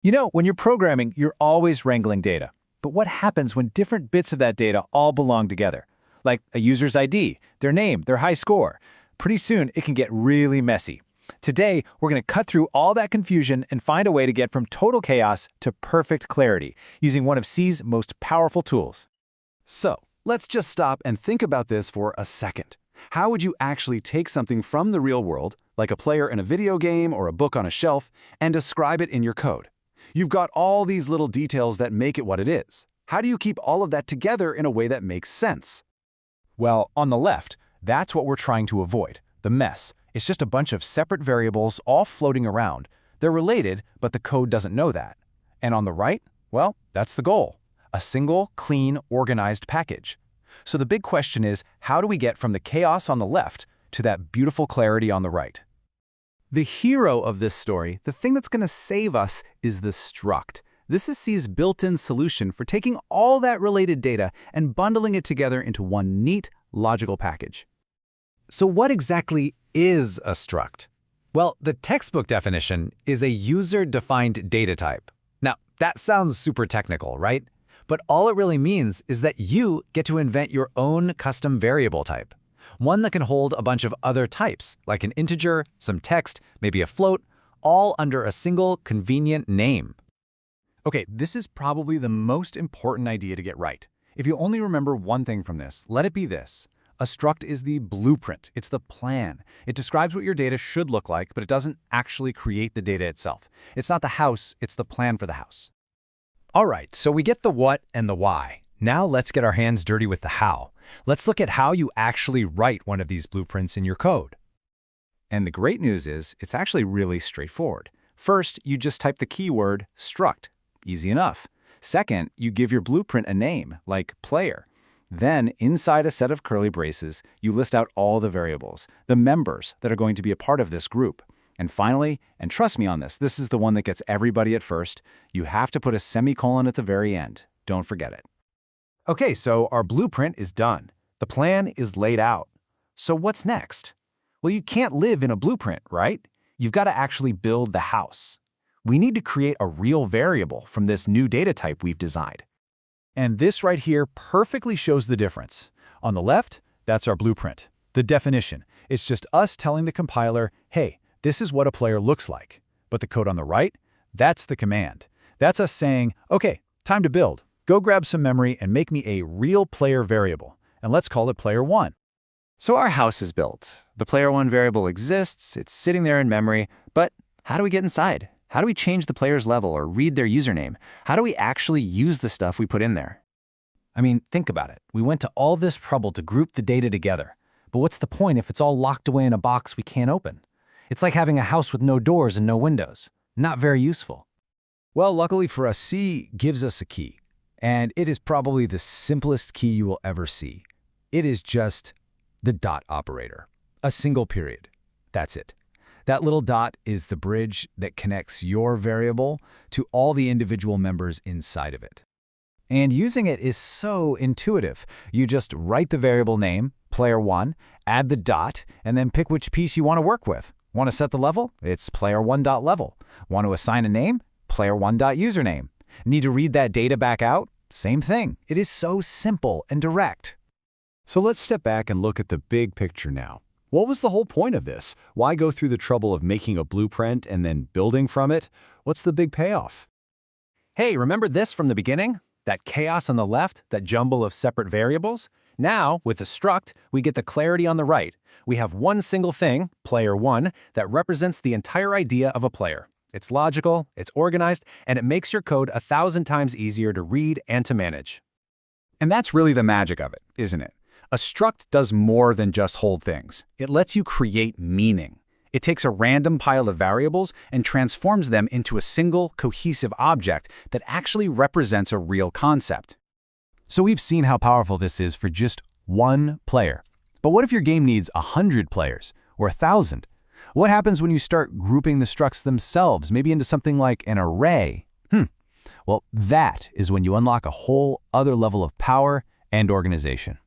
You know, when you're programming, you're always wrangling data. But what happens when different bits of that data all belong together? Like a user's ID, their name, their high score. Pretty soon, it can get really messy. Today, we're going to cut through all that confusion and find a way to get from total chaos to perfect clarity using one of C's most powerful tools. So, let's just stop and think about this for a second. How would you actually take something from the real world, like a player in a video game or a book on a shelf, and describe it in your code? You've got all these little details that make it what it is. How do you keep all of that together in a way that makes sense? Well, on the left, that's what we're trying to avoid, the mess. It's just a bunch of separate variables all floating around. They're related, but the code doesn't know that. And on the right, well, that's the goal. A single, clean, organized package. So the big question is, how do we get from the chaos on the left to that beautiful clarity on the right? The hero of this story, the thing that's going to save us, is the struct. This is C's built-in solution for taking all that related data and bundling it together into one neat, logical package. So what exactly is a struct? Well, the textbook definition is a user-defined data type. Now, that sounds super technical, right? But all it really means is that you get to invent your own custom variable type. One that can hold a bunch of other types, like an integer, some text, maybe a float, all under a single convenient name. Okay, this is probably the most important idea to get right. If you only remember one thing from this, let it be this. A struct is the blueprint. It's the plan. It describes what your data should look like, but it doesn't actually create the data itself. It's not the house, it's the plan for the house. All right, so we get the what and the why. Now let's get our hands dirty with the how. Let's look at how you actually write one of these blueprints in your code. And the great news is, it's actually really straightforward. First, you just type the keyword struct. Easy enough. Second, you give your blueprint a name, like player. Then, inside a set of curly braces, you list out all the variables, the members that are going to be a part of this group. And finally, and trust me on this, this is the one that gets everybody at first, you have to put a semicolon at the very end. Don't forget it. Okay, so our blueprint is done. The plan is laid out. So what's next? Well, you can't live in a blueprint, right? You've got to actually build the house. We need to create a real variable from this new data type we've designed. And this right here perfectly shows the difference. On the left, that's our blueprint, the definition. It's just us telling the compiler, hey, this is what a player looks like. But the code on the right, that's the command. That's us saying, okay, time to build. Go grab some memory and make me a real player variable. And let's call it player1. So our house is built. The player1 variable exists, it's sitting there in memory, but how do we get inside? How do we change the player's level or read their username? How do we actually use the stuff we put in there? I mean, think about it. We went to all this trouble to group the data together. But what's the point if it's all locked away in a box we can't open? It's like having a house with no doors and no windows. Not very useful. Well, luckily for us, C gives us a key. And it is probably the simplest key you will ever see. It is just the dot operator. A single period. That's it. That little dot is the bridge that connects your variable to all the individual members inside of it. And using it is so intuitive. You just write the variable name, player1, add the dot, and then pick which piece you want to work with. Want to set the level? It's player1.level. Want to assign a name? Player1.username. Need to read that data back out? Same thing. It is so simple and direct. So let's step back and look at the big picture now. What was the whole point of this? Why go through the trouble of making a blueprint and then building from it? What's the big payoff? Hey, remember this from the beginning? That chaos on the left, that jumble of separate variables? Now, with the struct, we get the clarity on the right. We have one single thing, player1, that represents the entire idea of a player. It's logical, it's organized, and it makes your code 1,000 times easier to read and to manage. And that's really the magic of it, isn't it? A struct does more than just hold things. It lets you create meaning. It takes a random pile of variables and transforms them into a single, cohesive object that actually represents a real concept. So we've seen how powerful this is for just one player. But what if your game needs 100 players or 1,000? What happens when you start grouping the structs themselves, maybe into something like an array? Well, that is when you unlock a whole other level of power and organization.